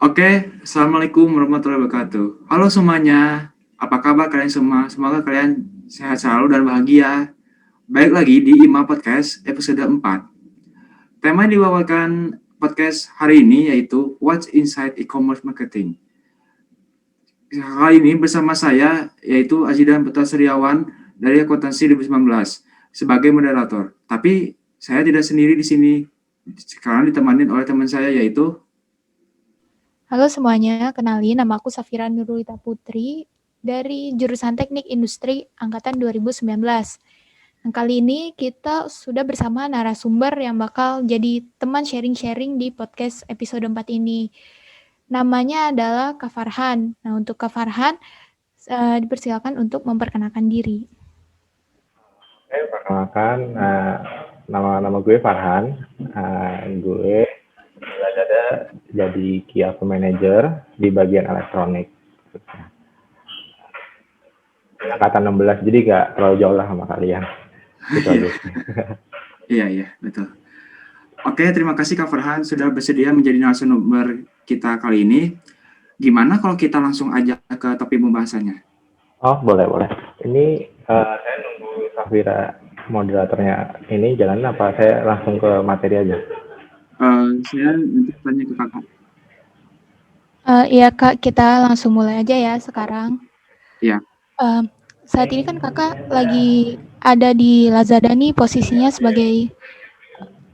Oke, Assalamualaikum warahmatullahi wabarakatuh. Halo semuanya, apa kabar kalian semua? Semoga kalian sehat selalu dan bahagia. Baik lagi di IMA Podcast episode 4. Tema yang dibawakan podcast hari ini yaitu What's Inside E-Commerce Marketing. Kali ini bersama saya yaitu Azidan Putra Sriawan dari Akuntansi 2019 sebagai moderator. Tapi saya tidak sendiri di sini. Sekarang ditemani oleh teman saya yaitu Halo semuanya, kenalin nama aku Safira Nurulita Putri dari jurusan Teknik Industri angkatan 2019. Nah, kali ini kita sudah bersama narasumber yang bakal jadi teman sharing-sharing di podcast episode 4 ini. Namanya adalah Kak Farhan. Nah, untuk Kak Farhan, dipersilakan untuk memperkenalkan diri. Perkenalkan, nama gue Farhan. Gue ada jadi Key Account Manager di bagian elektronik. Angkatan 16, jadi gak terlalu jauh lah sama kalian. Gitu aja. Iya, betul. Oke, terima kasih Kak Farhan sudah bersedia menjadi narasumber kita kali ini. Gimana kalau kita langsung aja ke topik pembahasannya? Oh, boleh. Ini saya nunggu Safira moderatornya ini jalan apa? Saya langsung ke materi aja. Saya nanti tanya ke kakak. Iya Kak, kita langsung mulai aja ya sekarang. Iya. Saat ini kan kakak lagi ada di Lazada nih posisinya sebagai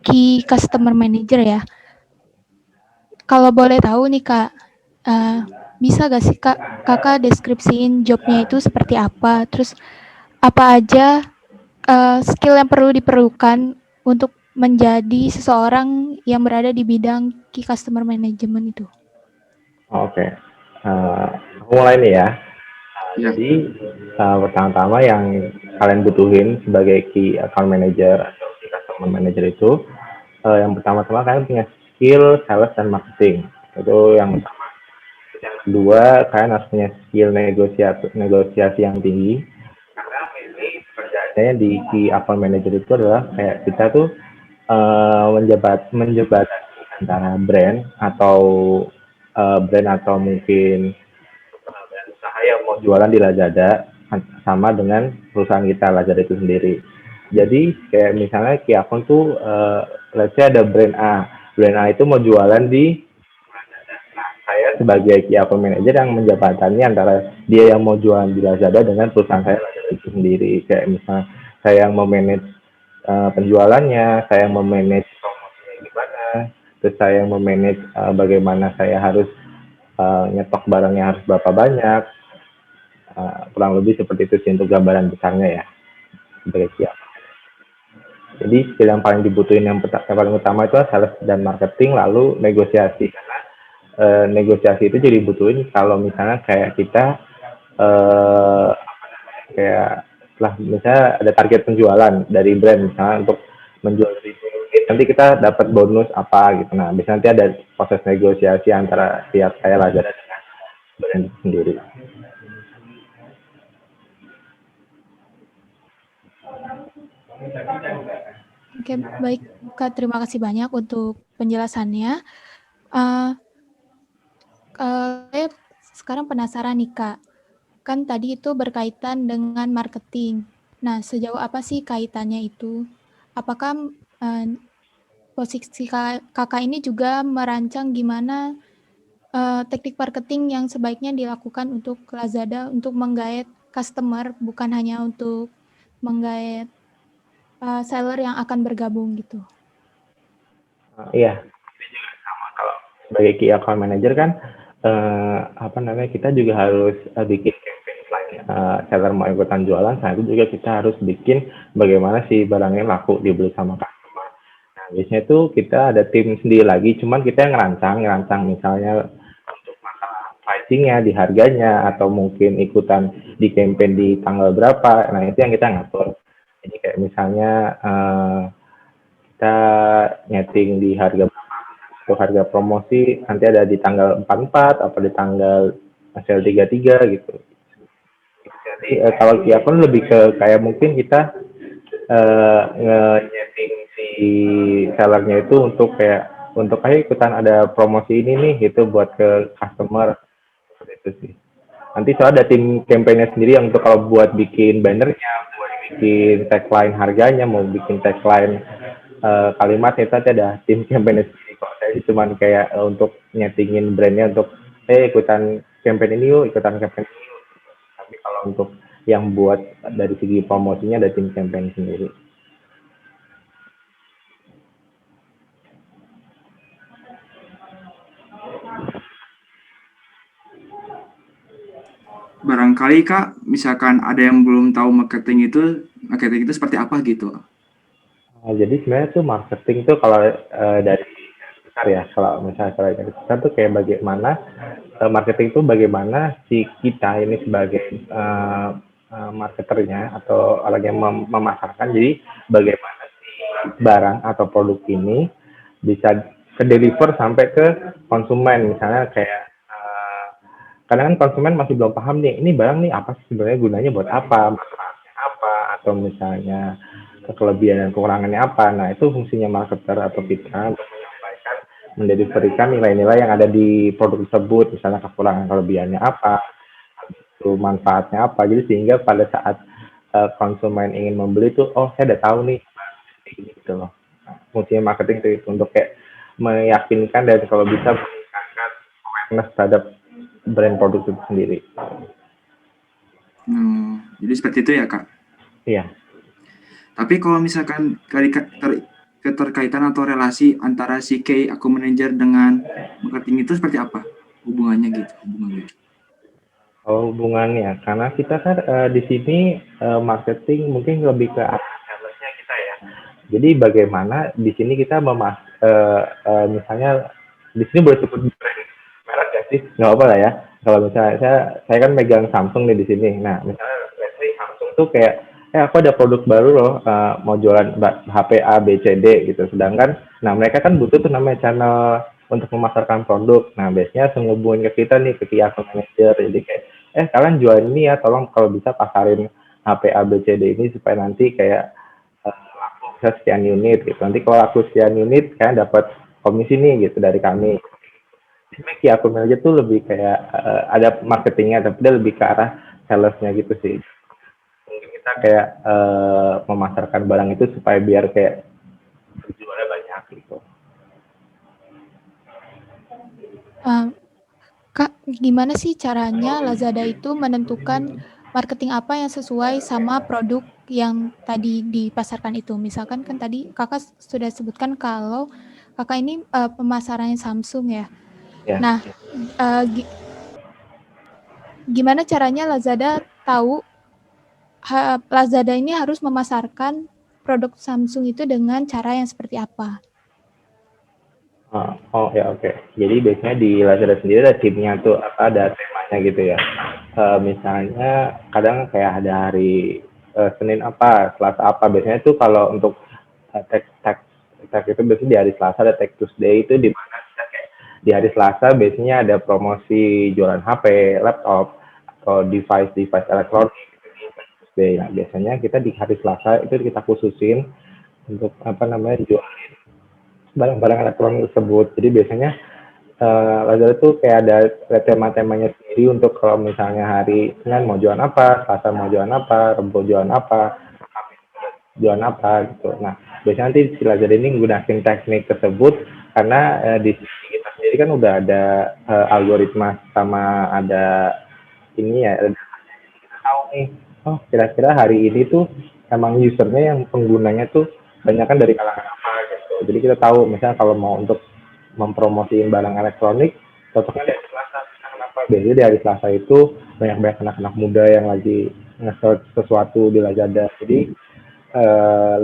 Key Customer Manager ya. Kalau boleh tahu nih Kak, bisa gak sih kakak deskripsiin jobnya itu seperti apa? Terus apa aja skill yang perlu diperlukan untuk menjadi seseorang yang berada di bidang Key Customer Management itu? Oke. Aku mulai nih ya. Ya. Jadi pertama-tama yang kalian butuhin sebagai Key Account Manager atau Key Customer Manager itu yang pertama-tama kalian punya skill sales dan marketing. Itu yang pertama. Yang kedua, kalian harus punya skill negosiasi yang tinggi. Karena ini pekerjaannya di Key Account Manager itu adalah kayak kita tuh menjembatani antara brand atau mungkin usaha yang mau jualan di Lazada sama dengan perusahaan kita Lazada itu sendiri. Jadi kayak misalnya Key Account tuh let's say ada brand A. Brand A itu mau jualan di Lazada. Nah, saya sebagai Key Account Manager yang menjembatani antara dia yang mau jualan di Lazada dengan perusahaan saya Lazada itu sendiri. Kayak misalnya saya yang memanage penjualannya, saya yang memanage promosinya gimana, terus saya yang memanage bagaimana saya harus nyetok barangnya harus berapa banyak, kurang lebih seperti itu sih untuk gambaran besarnya ya sebagai siap. Jadi skill yang paling dibutuhin yang paling utama itu sales dan marketing, lalu negosiasi karena negosiasi itu jadi dibutuhin kalau misalnya kayak kita kayak setelah misalnya ada target penjualan dari brand misalnya untuk menjual 1.000 unit nanti kita dapat bonus apa gitu. Nah bisa nanti ada proses negosiasi antara pihak saya Lazada dengan brand itu sendiri. Oke, baik Kak, terima kasih banyak untuk penjelasannya. Uh, saya sekarang penasaran nih Kak, kan tadi itu berkaitan dengan marketing. Nah, sejauh apa sih kaitannya itu? Apakah uh, posisi kakak ini juga merancang gimana teknik marketing yang sebaiknya dilakukan untuk Lazada untuk menggait customer, bukan hanya untuk menggait seller yang akan bergabung gitu? Iya, ini juga sama kalau sebagai key account manager kan kita juga harus bikin campaign selain seller mau ikutan jualan, saat itu juga kita harus bikin bagaimana si barangnya laku dibeli sama customer. Nah, biasanya itu kita ada tim sendiri lagi, cuman kita yang ngerancang misalnya untuk masalah pricingnya, di harganya, atau mungkin ikutan di campaign di tanggal berapa. Nah, itu yang kita ngatur. Jadi kayak misalnya kita nyeting di harga untuk harga promosi nanti ada di tanggal 44 atau di tanggal sale 33 gitu. Jadi kalau Kia pun lebih ke kayak mungkin kita nge-nyeting si sellernya itu untuk kayak untuk ayo ikutan ada promosi ini nih gitu buat ke customer seperti itu sih. Nanti soalnya ada tim campaign-nya sendiri yang untuk kalau buat bikin bannernya, buat bikin tagline harganya, mau bikin tagline kalimat itu nanti ada tim campaign sendiri. Kalau saya sih cuman kayak untuk nyetingin brandnya untuk ikutan campaign ini yuk, ikutan campaign ini yuk. Tapi kalau untuk yang buat dari segi promosinya ada tim campaign sendiri. Barangkali Kak, misalkan ada yang belum tahu marketing itu seperti apa gitu. Jadi sebenarnya tuh marketing tuh kalau dari besar ya, kalau misalnya kalau dari besar tuh kayak bagaimana marketing tuh bagaimana si kita ini sebagai marketernya atau orang yang memasarkan, jadi bagaimana si barang atau produk ini bisa ke deliver sampai ke konsumen, misalnya kayak kadang kan konsumen masih belum paham nih, ini barang nih apa sih sebenarnya gunanya buat apa, manfaatnya apa, atau misalnya kelebihan dan kekurangannya apa. Nah, itu fungsinya marketer atau kita untuk menyampaikan, mendeliverkan nilai-nilai yang ada di produk tersebut, misalnya kekurangan kelebihannya apa, itu manfaatnya apa. Jadi sehingga pada saat konsumen ingin membeli tuh, oh saya udah tahu nih, ini gitu loh. Nah, fungsinya marketing itu untuk kayak meyakinkan dan kalau bisa meningkatkan awareness terhadap brand produk itu sendiri. Jadi seperti itu ya Kak. Iya. Tapi kalau misalkan keterkaitan atau relasi antara si Key Account Manager dengan marketing itu seperti apa hubungannya gitu? Oh, hubungannya, karena kita kan di sini marketing mungkin lebih ke arah salesnya kita ya. Jadi bagaimana di sini kita misalnya di sini boleh sebut brand merek ya sih, nggak apa lah ya. Kalau misalnya saya kan megang Samsung nih di sini. Nah, misalnya let's say Samsung tuh kayak, aku ada produk baru loh, mau jualan HP A, B, C, D gitu. Sedangkan, nah mereka kan butuh tuh namanya channel untuk memasarkan produk. Nah, biasanya langsung ngehubungin ke kita nih, ke key account manager. Jadi kayak, kalian jual ini ya, tolong kalau bisa pasarin HP A, B, C, D ini supaya nanti kayak laku bisa sekian unit gitu. Nanti kalau laku sekian unit, kalian dapat komisi nih gitu dari kami. Key account manager tuh lebih kayak ada marketingnya, tapi dia lebih ke arah salesnya gitu sih. Mungkin kita kayak memasarkan barang itu supaya biar kayak jualnya banyak gitu. Kak, gimana sih caranya Lazada itu menentukan marketing apa yang sesuai sama produk yang tadi dipasarkan itu? Misalkan kan tadi Kakak sudah sebutkan kalau Kakak ini pemasarannya Samsung ya. Ya. Nah, gimana caranya Lazada tahu Lazada ini harus memasarkan produk Samsung itu dengan cara yang seperti apa? Oh ya, oke. Jadi biasanya di Lazada sendiri ada timnya tuh, ada temanya gitu ya. Misalnya kadang kayak ada hari Senin apa, Selasa apa. Biasanya tuh kalau untuk tag itu biasanya di hari Selasa ada Tech Tuesday, itu di mana kita kayak di hari Selasa biasanya ada promosi jualan HP, laptop, atau device elektronik gitu di Tech Tuesday. Nah, biasanya kita di hari Selasa itu kita khususin untuk jualin barang-barang elektronik tersebut. Jadi biasanya Lazada tuh kayak ada tema-temanya sendiri untuk kalau misalnya hari Senin mau jualan apa, Selasa mau jualan apa, Rabu jualan apa, Kamis jualan apa gitu. Nah, biasanya nanti si Lazada ini menggunakan teknik tersebut karena di sisi kita sendiri kan udah ada algoritma sama ada ini ya, kita tahu nih, oh kira-kira hari ini tuh emang usernya yang penggunanya tuh banyak kan dari kalangan apa gitu. Jadi kita tahu misalnya kalau mau untuk mempromosiin barang elektronik, cocoknya di hari Selasa. Kenapa? Biasanya di hari Selasa itu banyak-banyak anak-anak muda yang lagi nge-search sesuatu di Lazada. Jadi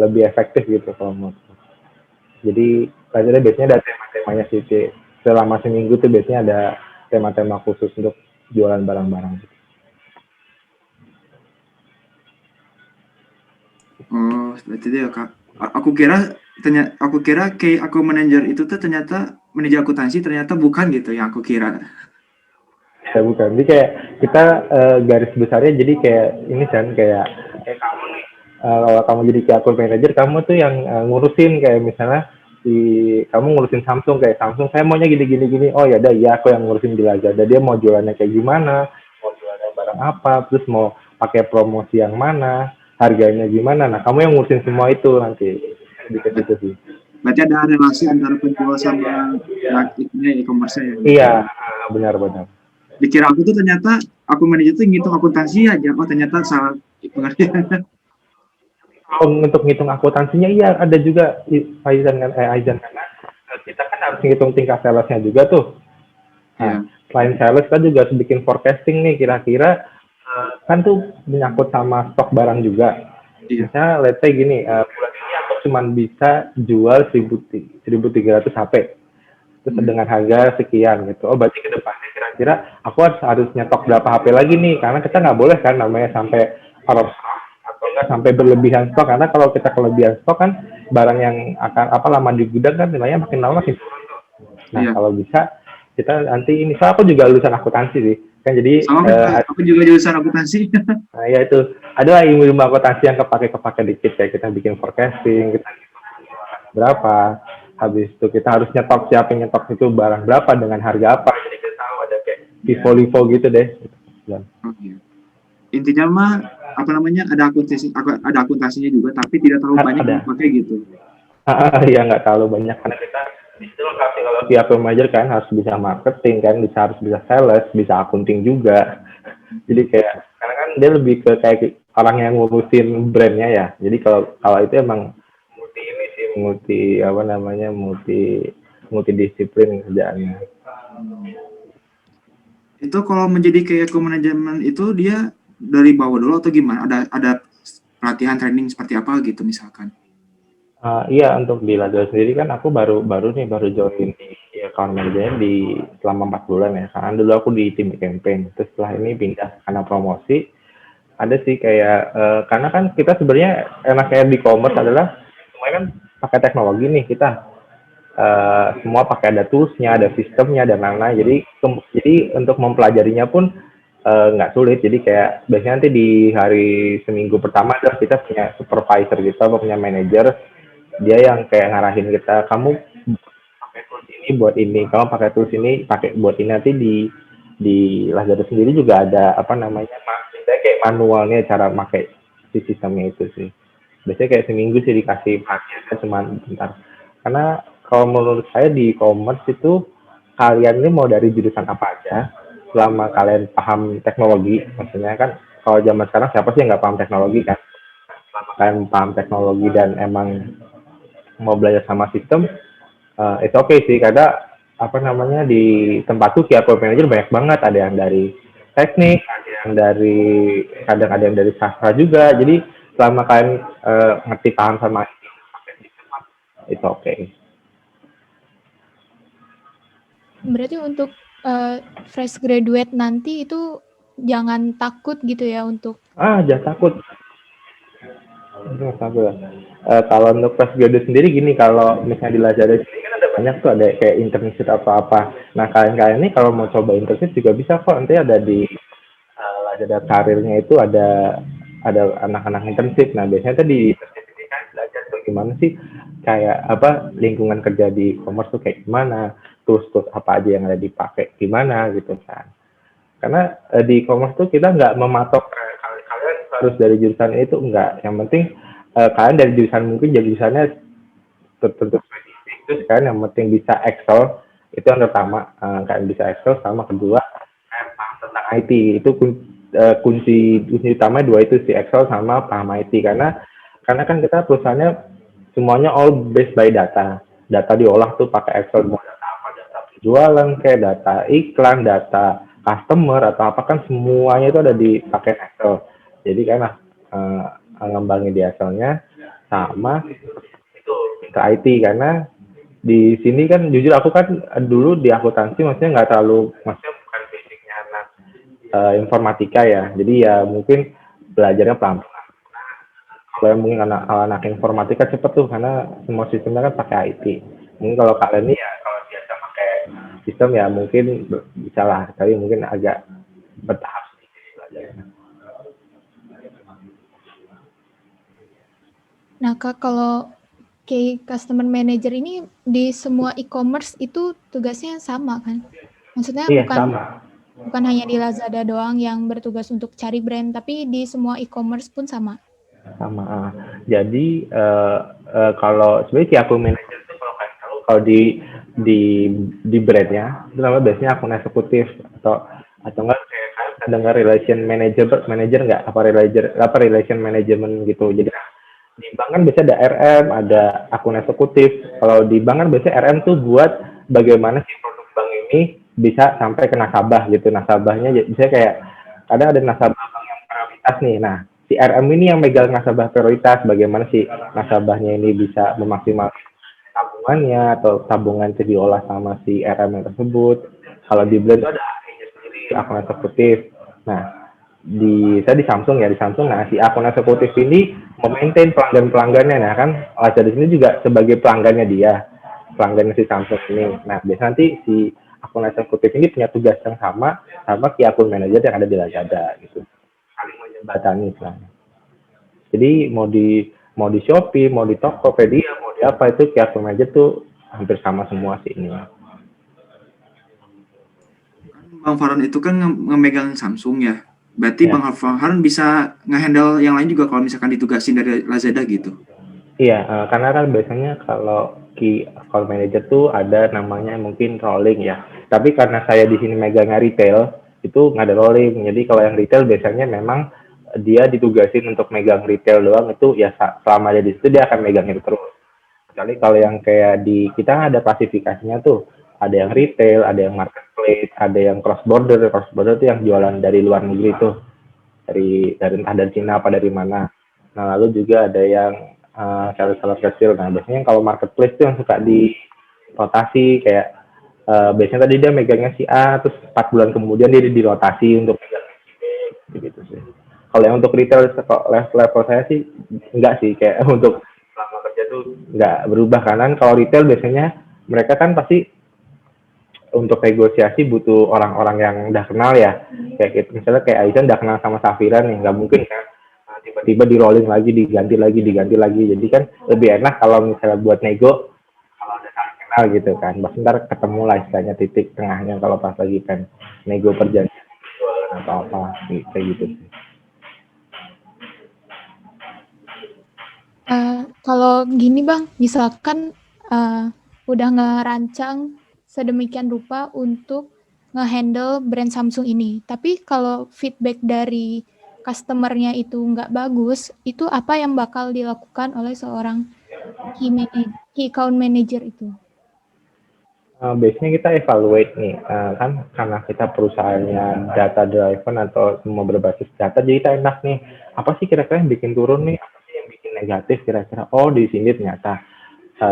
lebih efektif gitu kalau menurutku. Jadi Lazada biasanya ada tema-temanya sih. Selama seminggu tuh biasanya ada tema-tema khusus untuk jualan barang-barang. Oh, seperti itu ya Kak. Aku kira Key Account Manager itu tuh ternyata manajer akuntansi, ternyata bukan gitu yang aku kira. Ya bukan, jadi kayak kita garis besarnya jadi kayak ini kan kayak kamu nih, kalau kamu jadi key account manager, kamu tuh yang ngurusin kayak misalnya kamu ngurusin Samsung, kayak Samsung saya maunya gini gini gini, oh ya udah, iya aku yang ngurusin di Lazada, dia mau jualannya kayak gimana, mau jualan barang apa, terus mau pakai promosi yang mana, harganya gimana, nah kamu yang ngurusin semua itu nanti di ke situ sih. Berarti ada relasi antara penjual sama ya itunya e-commerce ya gitu. Iya, benar-benar. Dikira aku tuh ternyata aku manajer tuh ngitung akuntansi aja. Oh ternyata salah pengertian. Kalau untuk ngitung akuntansinya, iya ada juga Aizan, karena kita kan harus ngitung tingkat salesnya juga tuh. Nah, Iya, selain sales kan juga harus bikin forecasting nih, kira-kira kan tuh menyangkut sama stok barang juga. iya. Misalnya let's say gini, bulan ini aku cuma bisa jual 1.300 HP. Terus Hmm. dengan harga sekian gitu. Oh berarti ke depannya kira-kira aku harus nyetok berapa HP lagi nih, karena kita nggak boleh kan namanya sampai out of stock atau nggak sampai berlebihan stok, karena kalau kita kelebihan stok kan barang yang akan lama di gudang kan nilainya makin lama makin turun. Nah Iya. kalau bisa kita nanti ini, soal aku juga lulusan akuntansi sih kan, jadi Sama kan Kak, aku juga jurusan akuntansi. nah, ya itu adalah ilmu akuntansi yang kepake dikit, kayak kita bikin forecasting, kita berapa, habis itu kita harus nyetok, siapa yang nyetok itu barang berapa dengan harga apa, jadi kita tahu ada kayak livo gitu deh. Dan Oh, iya. Intinya mah apa namanya ada akuntansinya juga tapi tidak terlalu banyak ada yang dipakai gitu. ya nggak terlalu banyak, karena kita di situ lengkap kalau pihak manajer kan harus bisa marketing kan, harus bisa sales, bisa accounting juga. Jadi kayak karena kan dia lebih ke kayak orang yang ngurusin brandnya ya, jadi kalau kalau itu emang multi ini sih, multidisiplin kerjaannya. Itu kalau menjadi kayak manajemen itu dia dari bawah dulu atau gimana? Ada pelatihan training seperti apa gitu misalkan. Iya, untuk di Lazada sendiri kan aku baru join di account manager di selama 4 bulan ya. Karena dulu aku di tim campaign. Terus setelah ini pindah karena promosi. Ada sih kayak karena kan kita sebenarnya enaknya di e-commerce adalah semuanya kan pakai teknologi nih kita. Semua pakai, ada toolsnya, ada sistemnya dan lain-lain. Jadi untuk mempelajarinya pun nggak sulit. Jadi kayak biasanya nanti di hari seminggu pertama adalah kita punya supervisor gitu, atau punya manager, dia yang kayak ngarahin kita, kamu pakai tools ini buat ini, kamu pakai tools ini pakai buat ini. Nanti di Lazada sendiri juga ada kayak manualnya cara pakai si sistemnya itu sih. Biasanya kayak seminggu sih dikasih pelatihan cuma bentar. Karena kalau menurut saya di e-commerce itu, kalian ini mau dari jurusan apa aja, selama kalian paham teknologi, maksudnya kan kalau zaman sekarang siapa sih yang nggak paham teknologi kan? Selama kalian paham teknologi dan emang mau belajar sama sistem, itu oke sih, karena di tempatku key account manager banyak banget, ada yang dari teknik, ada yang dari kadang ada yang dari sastra juga. Jadi selama kalian ngerti paham sama itu oke. Berarti untuk fresh graduate nanti itu jangan takut gitu ya untuk Jangan takut. Jangan takut. Kalau untuk fresh graduate sendiri gini, kalau misalnya di Lazada sendiri kan ada banyak tuh, ada kayak internship atau apa. Nah kalian-kalian ini kalau mau coba internship juga bisa kok, nanti ada di Lazada karirnya itu ada anak-anak internship. Nah biasanya tuh di internship ini kan belajar tuh gimana sih kayak apa lingkungan kerja di e-commerce tuh kayak gimana, tools apa aja yang ada dipakai gimana gitu kan. Karena di e-commerce tuh kita nggak mematok kalian harus dari jurusan itu, enggak. Yang penting kalian dari jurusan, mungkin jadi jurusannya tertentu spesifik, terus kalian yang penting bisa Excel, itu yang pertama. Kalian bisa Excel, sama kedua kalian paham tentang IT. Itu kunci utama dua itu, si Excel sama paham IT. Karena kan kita perusahaannya semuanya all based by data diolah tuh pakai Excel, mau data apa, data penjualan kayak data iklan, data customer atau apa, kan semuanya itu ada dipakai Excel. Jadi kan ngembangin di Excelnya sama itu ke IT. Karena di sini kan jujur aku kan dulu di akuntansi, maksudnya nggak terlalu, maksudnya bukan basicnya anak informatika ya, jadi ya mungkin belajarnya pelan-pelan. Kalau yang mungkin anak informatika cepet tuh, karena semua sistemnya kan pakai IT. Mungkin kalau kalian ini ya kalau biasa pakai sistem ya mungkin bisa lah, tapi mungkin agak bertahap sedikit belajarnya. Nah, Kak, kalau key customer manager ini di semua e-commerce itu tugasnya sama kan? Maksudnya Iya, bukan sama. bukan hanya di Lazada doang yang bertugas untuk cari brand, tapi di semua e-commerce pun sama. Sama. Jadi kalau sebenarnya si akun manajer itu kalau kalian tahu kalau di di brandnya itu namanya biasanya akun eksekutif atau enggak kayak kalian pernah dengar relation manager nggak apa relation management gitu. Jadi di bank kan biasanya ada RM, ada akun eksekutif. Kalau di bank kan biasanya RM tuh buat bagaimana si produk bank ini bisa sampai ke nasabah gitu. Nasabahnya bisa kayak kadang ada nasabah bank yang prioritas nih. Nah, si RM ini yang megang nasabah prioritas, bagaimana si nasabahnya ini bisa memaksimalkan tabungannya atau tabungan itu diolah sama si RM yang tersebut. Kalau di Blend itu ada AE-nya sendiri, akun eksekutif. Nah, saya di Samsung ya, di Samsung, nah si akun eksekutif ini memaintain pelanggan-pelanggannya. Nah kan Lazada di sini juga sebagai pelanggannya dia, pelanggannya si Samsung ini. Nah, biasanya nanti si akun eksekutif ini punya tugas yang sama si akun manajer yang ada di Lazada gitu. Saling menjembatani istilahnya. Jadi mau di Shopee, mau di Tokopedia, mau di apa itu si akun manajer tuh hampir sama semua sih ini. Bang Farhan itu kan ngemegang Samsung ya. Berarti Ya. Bang Farhan bisa ngehandle yang lain juga kalau misalkan ditugasin dari Lazada gitu. Iya, karena kan biasanya kalau key account manager tuh ada namanya mungkin rolling ya. Tapi karena saya di sini megangnya retail, itu nggak ada rolling. Jadi kalau yang retail biasanya memang dia ditugasin untuk megang retail doang itu ya selama dia di situ dia akan megang itu terus. Kecuali kalau yang kayak di kita ada klasifikasinya tuh, ada yang retail, ada yang marketplace, ada yang cross border. Cross border itu yang jualan dari luar negeri tuh, dari entah dari Cina apa dari mana. Nah, lalu juga ada yang seller-seller kecil. Nah, biasanya kalau marketplace itu yang suka di rotasi kayak biasanya tadi dia megangnya si A, terus 4 bulan kemudian dia dirotasi untuk megang si B, gitu sih. Kalau yang untuk retail level saya sih enggak sih, kayak untuk selama kerja tuh enggak berubah karena kalau retail biasanya mereka kan pasti untuk negosiasi butuh orang-orang yang udah kenal ya, kayak gitu. Misalnya kayak Aisyah udah kenal sama Safira nih, nggak mungkin kan tiba-tiba di rolling lagi diganti lagi, jadi kan lebih enak kalau misalnya buat nego kalau ada saling kenal gitu kan, bahkan ntar ketemu lah istilahnya titik tengahnya kalau pas lagi kan nego perjanjian jualan atau apa kayak gitu sih. Kalau gini Bang, misalkan udah ngerancang sedemikian rupa untuk ngehandle brand Samsung ini, tapi kalau feedback dari customer-nya itu nggak bagus, itu apa yang bakal dilakukan oleh seorang key account manager itu? Biasanya kita evaluate nih, kan karena kita perusahaannya data driven atau semua berbasis data, jadi kita enak nih, apa sih kira-kira yang bikin turun nih, apa sih yang bikin negatif kira-kira, oh di sini ternyata,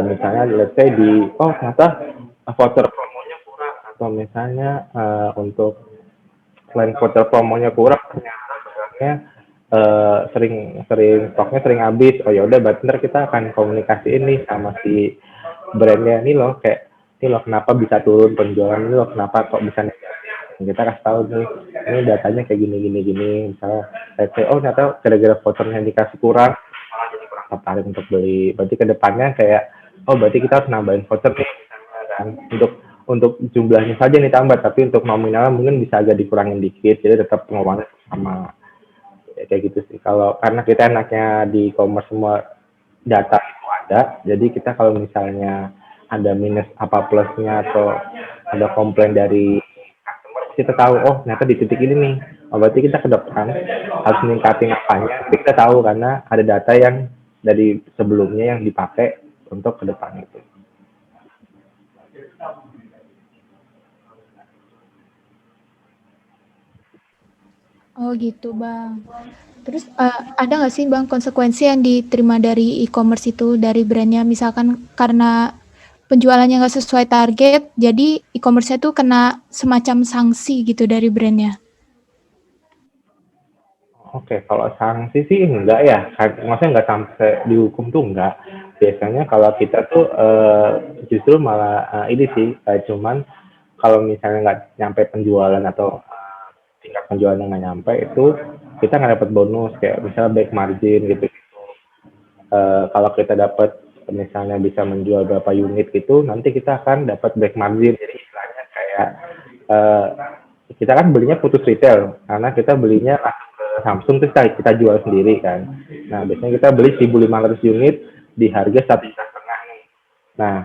misalnya let's say ternyata voucher promonya kurang, atau misalnya untuk selain voucher promonya kurang, ternyata barangnya sering sering stoknya sering habis, oh ya udah berarti ntar kita akan komunikasi ini sama si brandnya ini loh, kayak ini loh kenapa bisa turun penjualan, ini loh kenapa kok bisa negatif, kita kasih tahu nih ini datanya kayak gini misalnya let's say, oh ternyata gara-gara vouchernya dikasih kurang malah jadi kurang tertarik untuk beli, berarti kedepannya kayak oh berarti kita harus nambahin voucher nih misalnya kan, untuk jumlahnya saja nih tambah, tapi untuk nominalnya mungkin bisa agak dikurangin dikit, jadi tetap pengeluarannya sama. Ya, kayak gitu sih. Kalau karena kita enaknya di e-commerce semua data itu ada, jadi kita kalau misalnya ada minus apa plusnya atau ada komplain dari customer, kita tahu oh ternyata di titik ini nih. Oh, berarti kita ke depan harus meningkatin apanya. Tapi kita tahu karena ada data yang dari sebelumnya yang dipakai untuk ke depan itu. Oh gitu Bang. Terus ada nggak sih Bang konsekuensi yang diterima dari e-commerce itu dari brandnya, misalkan karena penjualannya nggak sesuai target, jadi e-commerce itu kena semacam sanksi gitu dari brandnya. Oke, kalau sanksi sih enggak ya, maksudnya enggak sampai dihukum tuh enggak. Biasanya kalau kita tuh justru malah ini sih, cuman kalau misalnya nggak nyampe penjualan atau tingkat penjualannya nggak nyampe itu kita nggak dapat bonus kayak misalnya back margin gitu. Kalau kita dapat misalnya bisa menjual berapa unit gitu, nanti kita akan dapat back margin. Jadi istilahnya kayak eh, kita kan belinya putus retail karena kita belinya langsung ke Samsung terus kita jual sendiri kan. Nah biasanya kita beli 1.500 unit di harga 1,5 juta nih. Nah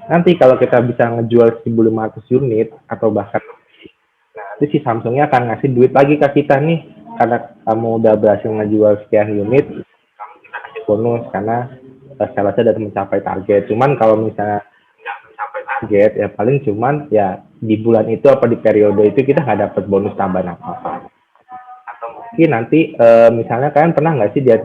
nanti kalau kita bisa ngejual 1.500 unit atau bahkan lebih, nah nanti si Samsungnya akan ngasih duit lagi ke kita nih karena kamu udah berhasil ngejual sekian unit, kamu kita kasih bonus karena salesnya udah mencapai target. Cuman kalau misalnya nggak mencapai target ya paling cuman ya di bulan itu apa di periode itu kita nggak dapat bonus tambahan apa-apa. Atau mungkin nanti misalnya kalian pernah nggak sih lihat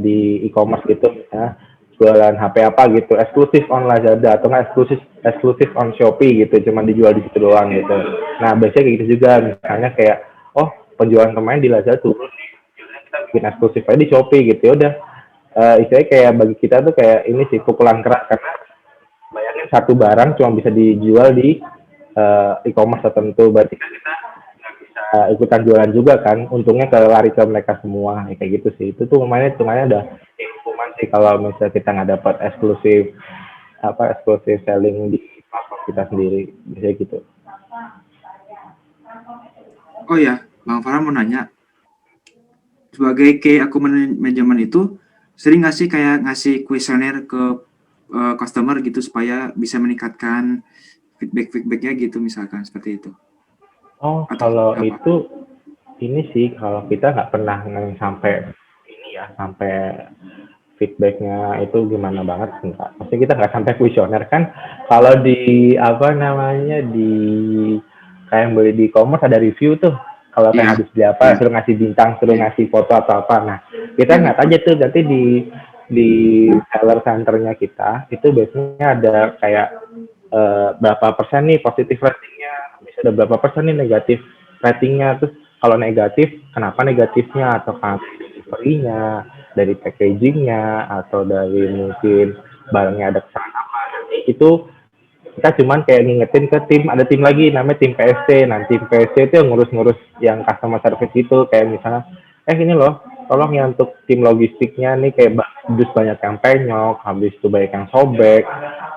di e-commerce gitu misalnya jualan HP apa gitu eksklusif on Lazada atau nggak eksklusif eksklusif on Shopee gitu cuma dijual di situ doang gitu. Nah biasanya kayak gitu juga misalnya kayak oh penjualan kemarin di Lazada turun nih kita bikin eksklusif aja di Shopee gitu ya udah. Istilahnya kayak bagi kita tuh kayak ini sih pukulan keras karena bayangin satu barang cuma bisa dijual di e-commerce tertentu berarti kan kita nggak bisa ikutan jualan juga kan untungnya ke lari ke mereka semua ya, kayak gitu sih itu tuh hitungannya udah hukuman sih kalau misalnya kita nggak dapat eksklusif selling di platform kita sendiri biasanya gitu. Oh ya, Bang Farhan mau nanya, sebagai key account manajemen itu sering nggak sih kayak ngasih kuesioner ke customer gitu supaya bisa meningkatkan feedbacknya gitu misalkan seperti itu Oh atau kalau apa? itu ini sih kalau kita nggak pernah sampai ini ya sampai feedbacknya itu gimana banget enggak pasti kita nggak sampai kuesioner kan kalau di apa namanya di kayak yang beli di e-commerce ada review tuh kalau kayak Iya, habis beli apa iya, suruh ngasih bintang suruh iya, ngasih foto atau apa nah kita iya nggak betul. aja tuh nanti di seller centernya kita itu biasanya ada kayak berapa persen nih positif ratingnya bisa ada berapa persen nih negatif ratingnya terus kalau negatif kenapa negatifnya atau kan delivery-nya dari packagingnya atau dari mungkin barangnya ada kesalahan apa nanti itu kita cuman kayak ngingetin ke tim ada tim lagi namanya tim PSC nanti tim PSC itu yang ngurus-ngurus yang customer service itu kayak misalnya ini loh tolong ya untuk tim logistiknya nih kayak dus banyak yang penyok habis itu banyak yang sobek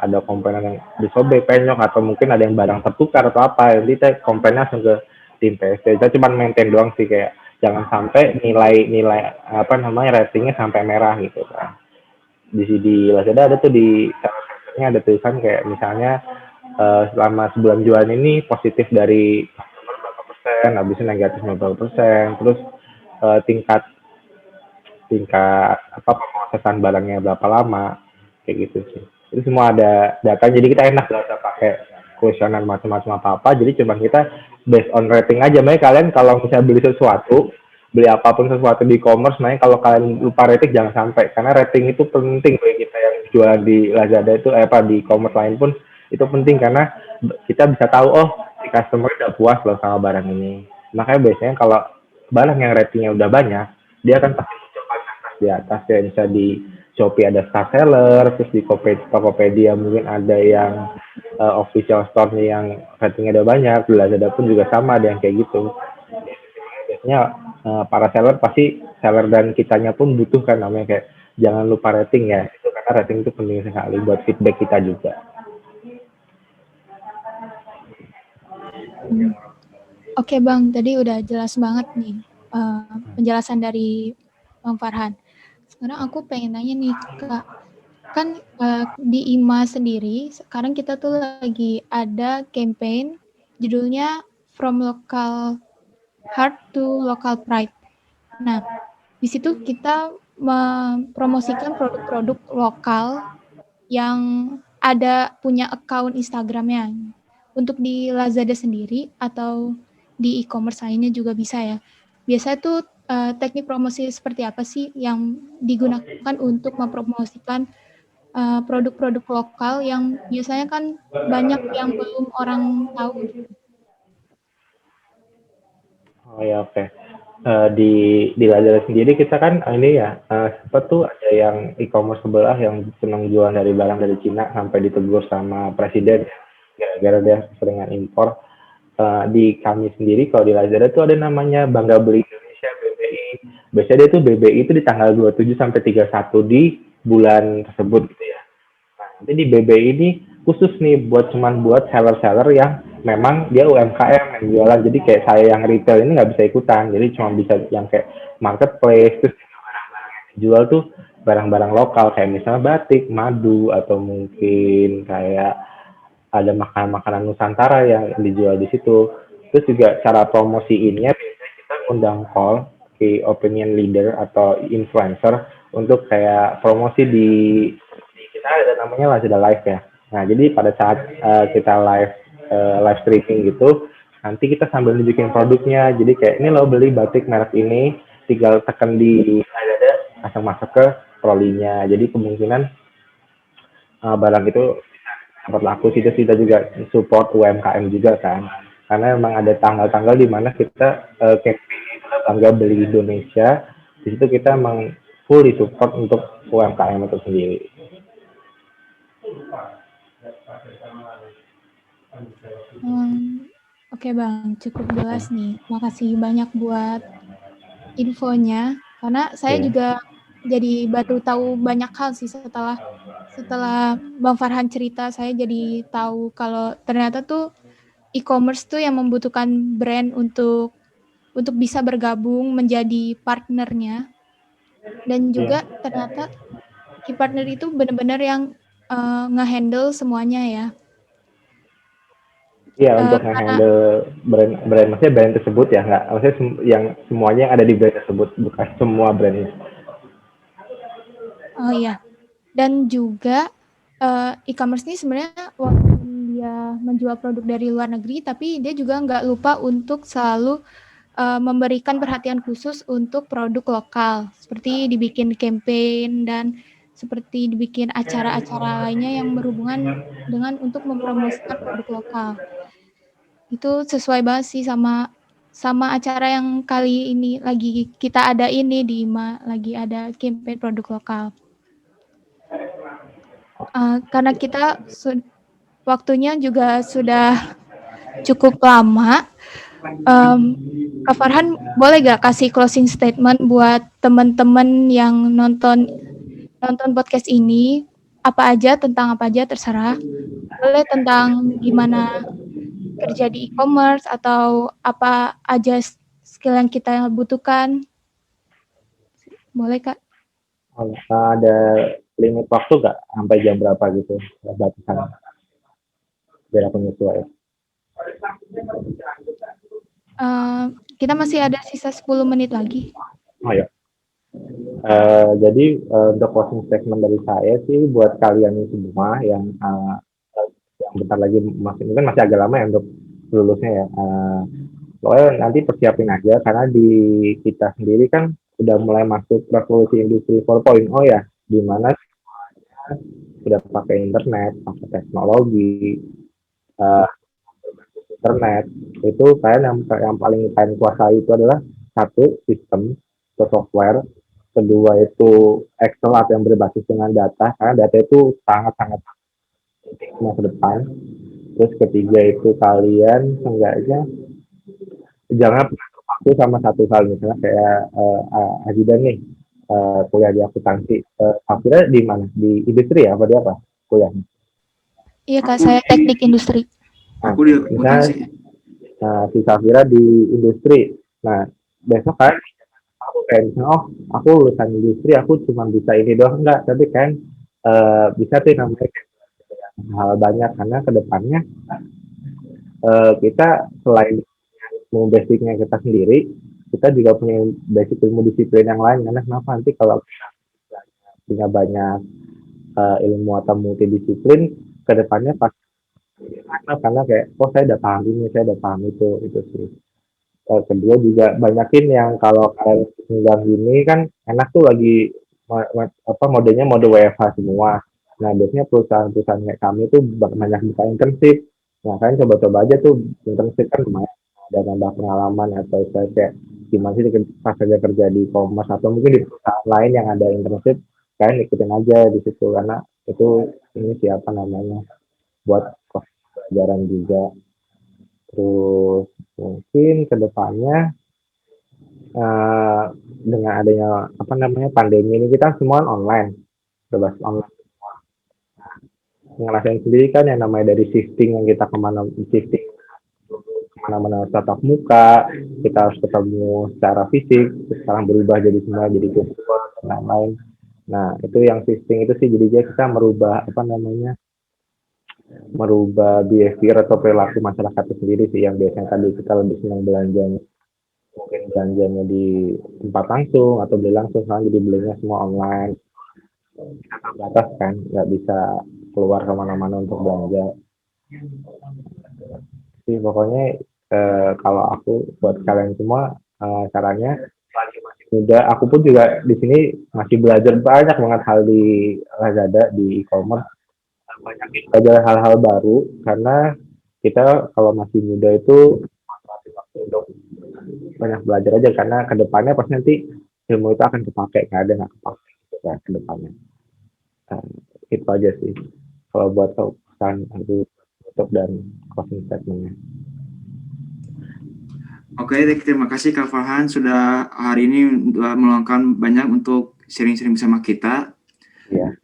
ada komponen yang disobek penyok atau mungkin ada yang barang tertukar atau apa jadi kita komplainnya langsung ke tim PSC kita cuma maintain doang sih kayak jangan sampai nilai apa namanya ratingnya sampai merah gitu kan di Lazada ada tuh di salah ada tulisan kayak misalnya selama sebulan jualan ini positif dari customer berapa persen, habisnya negatif berapa persen, terus tingkat tingkat apa pemrosesan barangnya berapa lama, kayak gitu sih. Itu semua ada data, jadi kita enak gak usah pakai kuesioner macam-macam apa-apa, jadi cuma kita based on rating aja. Makanya kalian kalau misalnya beli sesuatu, beli apapun sesuatu di e-commerce, makanya kalau kalian lupa rating jangan sampai, karena rating itu penting bagi kita yang jualan di Lazada itu, apa di e-commerce lain pun itu penting karena kita bisa tahu oh si customer udah puas loh sama barang ini. Makanya biasanya kalau barang yang ratingnya udah banyak, dia akan pasti muncul paling atas di atas ya bisa di Shopee ada star seller, terus di Tokopedia mungkin ada yang official store-nya yang ratingnya udah banyak, di Lazada pun juga sama ada yang kayak gitu. Biasanya para seller pasti seller dan kitanya pun butuh kan namanya kayak jangan lupa rating ya, itu karena rating itu penting sekali buat feedback kita juga. Oke Bang, tadi udah jelas banget nih penjelasan dari Bang Farhan. Sekarang aku pengen nanya nih Kak, kan di IMA sendiri sekarang kita tuh lagi ada campaign judulnya From Local Heart to Local Pride. Nah, di situ kita mempromosikan produk-produk lokal yang ada punya account Instagramnya. Untuk di Lazada sendiri atau di e-commerce lainnya juga bisa ya. Biasanya tuh teknik promosi seperti apa sih yang digunakan untuk mempromosikan produk-produk lokal yang biasanya kan banyak yang belum orang tahu. Oh ya oke. Di Lazada sendiri kita kan ini ya sempat tuh ada yang e-commerce sebelah yang senang jual dari barang dari Cina sampai ditegur sama presiden gara-gara dia seringan impor. Di kami sendiri kalau di Lazada tuh ada namanya Bangga Beli Indonesia BBI. Biasanya dia tuh BBI itu di tanggal 27 sampai 31 di bulan tersebut gitu ya. Nah, nanti di BB ini khusus nih buat seller-seller yang memang dia UMKM yang jualan. Jadi kayak saya yang retail ini nggak bisa ikutan. Jadi cuma bisa yang kayak marketplace. Terus jual tuh barang-barang lokal kayak misalnya batik, madu, atau mungkin kayak ada makanan-makanan Nusantara yang dijual di situ. Terus juga cara promosiinnya biasanya kita undang call ke opinion leader atau influencer untuk kayak promosi di kita ada namanya Lazada Live ya. Nah, jadi pada saat kita live streaming gitu, nanti kita sambil nunjukin produknya. Jadi kayak ini lo beli batik merek ini, tinggal tekan di Lazada, langsung masuk ke trolinya. Jadi kemungkinan barang itu dapat laku sih. Terus kita juga support UMKM juga kan, karena memang ada tanggal-tanggal di mana kita campaign itu bangga beli Indonesia. Di situ kita emang fully support untuk UMKM itu sendiri. Oke Bang, cukup jelas nih. Makasih banyak buat infonya, karena saya Ya. juga jadi baru tahu banyak hal sih setelah Bang Farhan cerita. Saya jadi tahu kalau ternyata tuh e-commerce tuh yang membutuhkan brand untuk bisa bergabung menjadi partnernya, dan juga ternyata key partner itu benar-benar yang nge-handle semuanya ya. Iya, untuk Karena nge-handle brand maksudnya brand tersebut ya, nggak maksudnya yang semuanya yang ada di brand tersebut, bukan semua brandnya. oh iya, dan juga e-commerce ini sebenarnya walaupun dia menjual produk dari luar negeri, tapi dia juga nggak lupa untuk selalu memberikan perhatian khusus untuk produk lokal, seperti dibikin campaign dan seperti dibikin acara-acara lainnya yang berhubungan dengan untuk mempromosikan produk lokal. Itu sesuai banget sih sama acara yang kali ini lagi kita ada ini di IMA, lagi ada campaign produk lokal. Karena kita waktunya juga sudah cukup lama, Kak Farhan boleh gak kasih closing statement buat teman-teman yang nonton podcast ini, tentang apa aja terserah. Boleh tentang gimana kerja di e-commerce atau apa aja skill yang kita butuhkan. Boleh Kak? Ada limit waktu nggak sampai jam berapa gitu batasan biar aku nyesuai. Kita masih ada sisa 10 menit lagi. Oh ya. Jadi untuk closing statement dari saya sih buat kalian semua yang bentar lagi mungkin masih agak lama ya untuk lulusnya ya. Pokoknya nanti persiapin aja karena di kita sendiri kan udah mulai masuk revolusi industri 4.0 ya, di mana sudah pakai internet, pakai teknologi, uh, internet. Itu kalian yang paling kalian kuasai itu adalah satu sistem atau software, kedua itu Excel atau yang berbasis dengan data, karena data itu sangat-sangat penting ke masa depan. Terus ketiga itu kalian seenggaknya jangan pernah terpaku sama satu hal, misalnya kayak Azidan nih kuliah di akuntansi. Akhirnya di mana? Di industri ya? Apa di apa kuliahnya? Iya Kak, saya teknik industri. Nah, Aku di misalnya akuntansi. si Safira di industri. Nah, besok kan aku kayak misalnya, oh aku lulusan industri, aku cuma bisa ini doang. Enggak, tapi kan bisa tuh namanya hal banyak, karena kedepannya kita selain ilmu basicnya kita sendiri, kita juga punya basic ilmu disiplin yang lain. Karena kenapa nanti kalau kita punya banyak ilmu atau multidisiplin, kedepannya pas karena kayak, oh saya udah paham ini, saya udah paham itu sih. Kedua juga banyakin yang kalau kalian tinggal gini kan enak tuh lagi modenya mode WFH semua. Nah biasanya perusahaan-perusahaan kayak kami tuh banyak buka internship. Nah kalian coba-coba aja tuh internship kan lumayan ada nambah pengalaman atau saya kayak gimana sih pas kerja kerja di e-commerce atau mungkin di perusahaan lain yang ada internship, kalian ikutin aja di situ karena itu ini siapa namanya buat pelajaran juga. Terus mungkin kedepannya dengan adanya pandemi ini kita semua online. bebas online. Ngerasain sendiri kan yang namanya dari shifting yang kita kemana-mana tatap muka, kita harus ketemu secara fisik, sekarang berubah jadi semua jadi virtual dan lain-lain. Nah, itu yang shifting itu sih jadinya kita merubah behavior atau perilaku masyarakat itu sendiri sih, yang biasanya tadi kita lebih senang belanjanya mungkin belanjanya di tempat langsung atau beli langsung, sekarang jadi belinya semua online. Kita terbatas kan, nggak bisa keluar kemana-mana untuk belanja sih. Pokoknya kalau aku buat kalian semua, caranya selagi masih muda, aku pun juga di sini masih belajar banyak banget hal di Lazada, di e-commerce, banyak belajar hal-hal baru karena kita kalau masih muda itu manfaatin waktu untuk banyak belajar aja, karena kedepannya pasti nanti ilmu itu akan kepake, nggak ada nggak kepake gitu kan kedepannya. Nah, itu aja sih kalau buat pesan aku tutup dan closing statementnya. Oke, terima kasih Kak Farhan sudah hari ini meluangkan banyak untuk sharing-sharing bersama kita. Iya.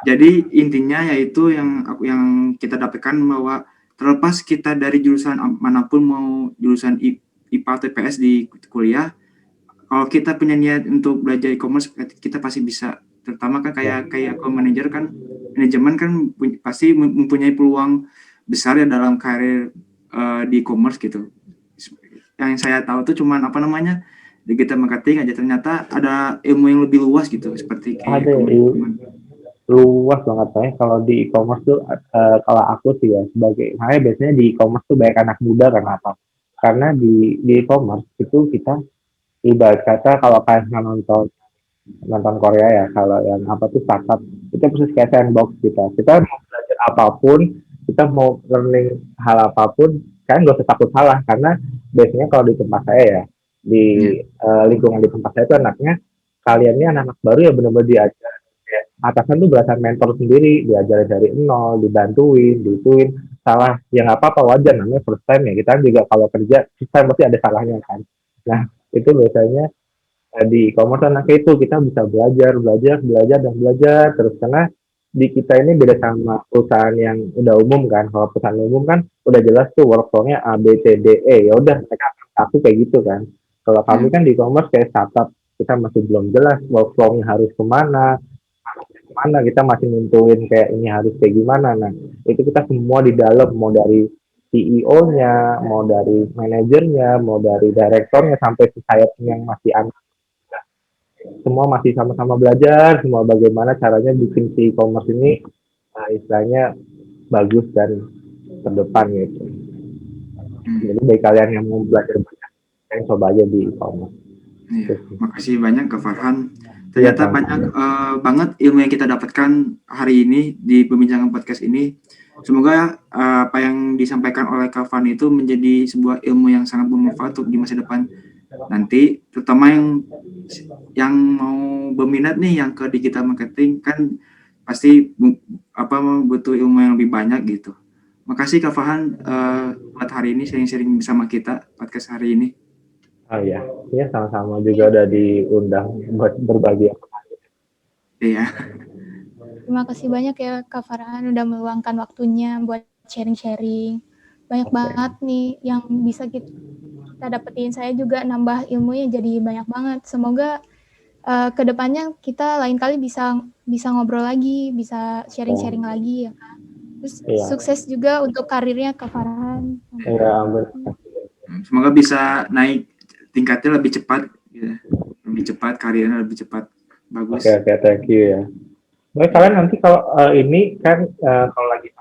Jadi intinya yaitu yang kita dapatkan bahwa terlepas kita dari jurusan manapun, mau jurusan IPA atau IPS di kuliah, kalau kita punya niat untuk belajar e-commerce, kita pasti bisa. Terutama kan kayak manajemen kan pasti mempunyai peluang besar ya dalam karir di e-commerce gitu. Yang saya tahu tuh cuman digital marketing aja, ternyata ada ilmu yang lebih luas gitu seperti kayak Ada manajemen. luas banget ya kalau di e-commerce tuh. Kalau aku sih ya sebagai, makanya biasanya di e-commerce tuh banyak anak muda. Kenapa? Karena di e-commerce itu kita ibarat kata, kalau kalian nonton nonton Korea ya, kalau yang apa tuh startup, itu persis kayak sandbox. Kita mau belajar apapun, kita mau learning hal apapun, kalian gak usah takut salah, karena biasanya kalau di tempat saya ya, di Ya. lingkungan di tempat saya itu anaknya, kalian ini anak-anak baru ya benar-benar diajar. Kayak atasan tuh berasa mentor sendiri, diajarin dari nol, dibantuin, diituin, salah ya nggak apa-apa, wajar, namanya first time ya, kita juga kalau kerja first time pasti ada salahnya kan. Nah, itu biasanya di e-commerce anaknya itu kita bisa belajar dan belajar terus, karena di kita ini beda sama perusahaan yang udah umum kan. Kalau perusahaan umum kan udah jelas tuh workflow-nya A B C D E, ya udah mereka aku kayak gitu kan. Kalau kami kan di e-commerce kayak startup, kita masih belum jelas workflow-nya harus kemana, kita masih nentuin kayak ini harus kayak gimana. Nah, itu kita semua di dalam, mau dari CEO-nya, mau dari manajernya, mau dari direktornya, sampai si sayapnya yang masih anak, semua masih sama-sama belajar semua bagaimana caranya bikin si e-commerce ini istilahnya bagus dan terdepan gitu. Jadi bagi kalian yang mau belajar banyak, kalian coba aja di e-commerce. Iya, makasih banyak Kak Farhan. Iya, Ternyata banyak banget ilmu yang kita dapatkan hari ini di pembincangan podcast ini. Semoga apa yang disampaikan oleh Kak Farhan itu menjadi sebuah ilmu yang sangat bermanfaat untuk di masa depan nanti, terutama yang mau berminat nih yang ke digital marketing kan pasti butuh ilmu yang lebih banyak gitu. Makasih Kak Farhan buat hari ini sharing-sharing bersama kita podcast hari ini. Oh iya, ya sama-sama juga udah diundang buat berbagi. Iya. Terima kasih banyak ya Kak Farhan udah meluangkan waktunya buat sharing-sharing. Banyak banget nih yang bisa kita dapetin. Saya juga nambah ilmunya jadi banyak banget. Semoga kedepannya kita lain kali bisa ngobrol lagi, bisa sharing-sharing lagi ya Kak. Terus sukses juga untuk karirnya Kak Farhan. Iya, Semoga bisa naik tingkatnya lebih cepat, gitu. Lebih cepat karirnya lebih cepat. Bagus. Oke, thank you ya. Baik, kalian nanti kalau ini kan kalau lagi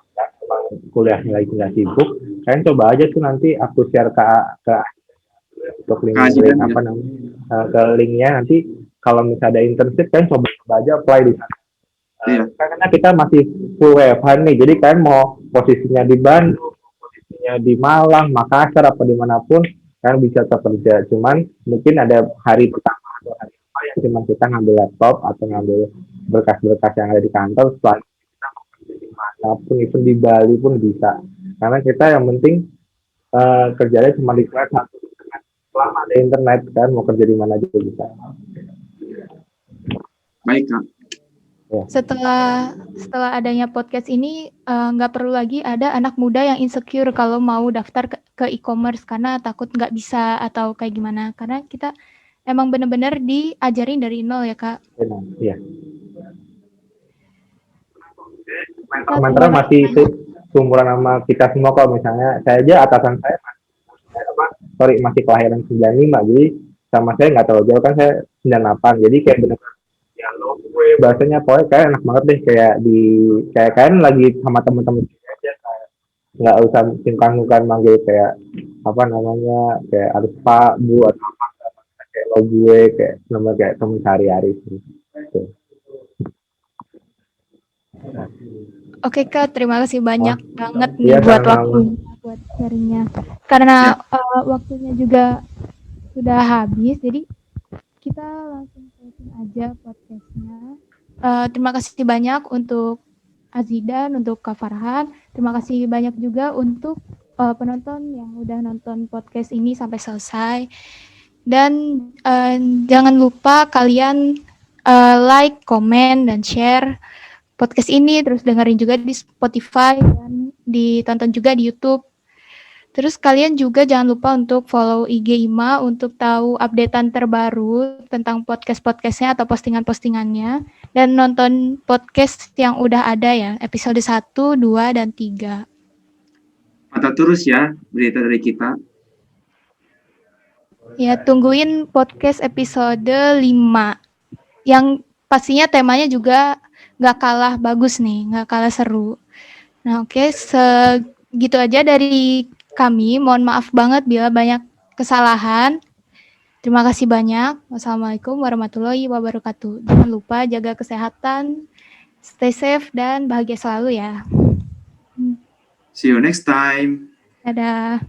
kuliahnya lagi nggak sibuk, kalian coba aja tuh nanti aku share ke untuk link apa namanya ke linknya. Nanti kalau misalnya ada internship, kalian coba aja apply di sana. Karena kita masih full WFH nih, jadi kalian mau posisinya di Bandung, posisinya di Malang, Makassar, apa dimanapun, kalian bisa tetap kerja. Cuman mungkin ada hari pertama atau hari apa yang cuman kita ngambil laptop atau ngambil berkas-berkas yang ada di kantor. Setelah kita mau kerja di mana pun, even di Bali pun bisa. Karena kita yang penting kerjanya cuma di kelas satu internet. Selama ada internet kan mau kerja di mana juga bisa. Baik Kak. Ya. Setelah adanya podcast ini nggak perlu lagi ada anak muda yang insecure kalau mau daftar ke e-commerce karena takut nggak bisa atau kayak gimana. Karena kita emang bener-bener diajarin dari nol ya Kak. Benar. Iya. Kita Mentor terima kasih masih itu banyak. seumuran sama kita semua kok. Misalnya saya aja atasan saya masih kelahiran 95, jadi sama saya nggak terlalu jauh kan, saya 98, jadi kayak bener dialog gue bahasanya pokoknya kayak enak banget deh, kayak di kayak kalian lagi sama temen-temen aja, kayak nggak usah singkan-singkan manggil kayak apa namanya, kayak harus pak bu atau apa, kayak lo gue kayak nama kayak temen sehari-hari sih gitu. Oke Kak, terima kasih Oh banyak banget nih iya, buat karena buat sharingnya. Karena Siap. waktunya juga sudah habis, jadi kita langsung closing aja podcastnya. Terima kasih banyak untuk Azidan, untuk Kak Farhan. Terima kasih banyak juga untuk penonton yang udah nonton podcast ini sampai selesai. Dan jangan lupa kalian like, komen, dan share podcast ini. Terus dengerin juga di Spotify dan ditonton juga di YouTube. Terus kalian juga jangan lupa untuk follow IG IMA untuk tahu updatean terbaru tentang podcast-podcastnya atau postingan-postingannya. Dan nonton podcast yang udah ada ya, episode 1, 2, dan 3. Mantap terus ya berita dari kita. Ya, tungguin podcast episode 5. Yang pastinya temanya juga nggak kalah bagus nih, nggak kalah seru. Nah, oke, segitu aja dari kami. Mohon maaf banget bila banyak kesalahan. Terima kasih banyak. Wassalamualaikum warahmatullahi wabarakatuh. Jangan lupa jaga kesehatan, stay safe, dan bahagia selalu ya. See you next time. Dadah.